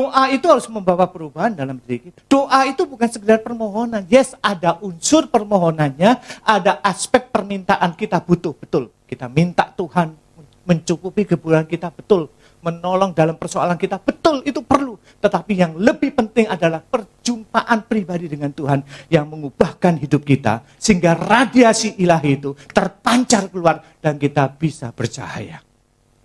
Doa itu harus membawa perubahan dalam diri kita. Doa itu bukan sekedar permohonan. Yes, ada unsur permohonannya, ada aspek permintaan kita butuh, betul. Kita minta Tuhan mencukupi kebutuhan kita, betul. Menolong dalam persoalan kita, betul, itu perlu. Tetapi yang lebih penting adalah perjumpaan pribadi dengan Tuhan yang mengubahkan hidup kita, sehingga radiasi ilahi itu terpancar keluar dan kita bisa bercahaya.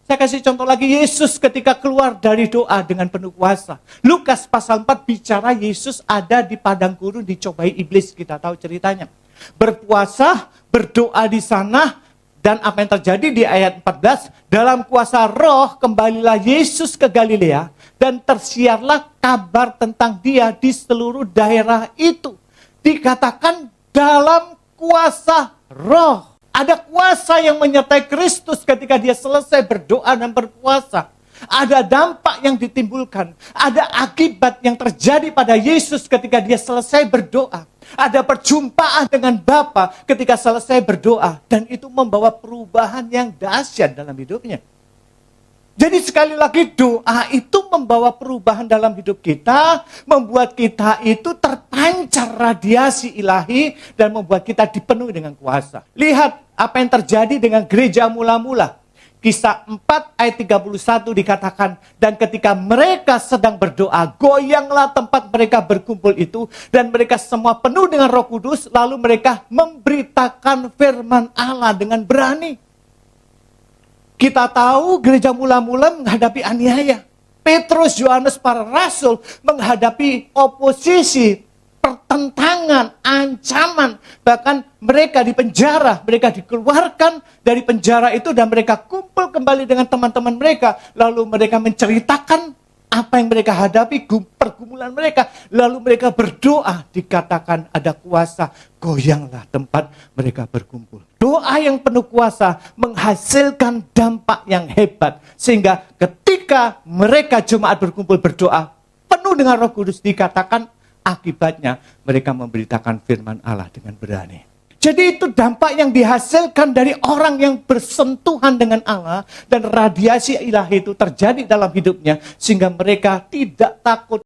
Saya kasih contoh lagi, Yesus ketika keluar dari doa dengan penuh kuasa. Lukas pasal 4 bicara Yesus ada di padang gurun dicobai iblis, kita tahu ceritanya. Berpuasa, berdoa di sana, dan apa yang terjadi di ayat 14, dalam kuasa roh kembalilah Yesus ke Galilea, dan tersiarlah kabar tentang dia di seluruh daerah itu. Dikatakan dalam kuasa roh. Ada kuasa yang menyertai Kristus ketika dia selesai berdoa dan berpuasa. Ada dampak yang ditimbulkan. Ada akibat yang terjadi pada Yesus ketika dia selesai berdoa. Ada perjumpaan dengan Bapa ketika selesai berdoa. Dan itu membawa perubahan yang dahsyat dalam hidupnya. Jadi sekali lagi doa itu membawa perubahan dalam hidup kita. Membuat kita itu terpancar radiasi ilahi. Dan membuat kita dipenuhi dengan kuasa. Lihat apa yang terjadi dengan gereja mula-mula. Kisah 4 ayat 31 dikatakan, dan ketika mereka sedang berdoa, goyanglah tempat mereka berkumpul itu, dan mereka semua penuh dengan Roh Kudus, lalu mereka memberitakan firman Allah dengan berani. Kita tahu gereja mula-mula menghadapi aniaya. Petrus, Yohanes, para rasul menghadapi oposisi, pertentangan, ancaman. Bahkan mereka dipenjara, mereka dikeluarkan dari penjara itu dan mereka kumpul kembali dengan teman-teman mereka. Lalu mereka menceritakan apa yang mereka hadapi, pergumulan mereka. Lalu mereka berdoa, dikatakan ada kuasa, goyanglah tempat mereka berkumpul. Doa yang penuh kuasa menghasilkan dampak yang hebat. Sehingga ketika mereka jemaat berkumpul berdoa, penuh dengan Roh Kudus, dikatakan akibatnya mereka memberitakan firman Allah dengan berani. Jadi itu dampak yang dihasilkan dari orang yang bersentuhan dengan Allah. Dan radiasi ilahi itu terjadi dalam hidupnya. Sehingga mereka tidak takut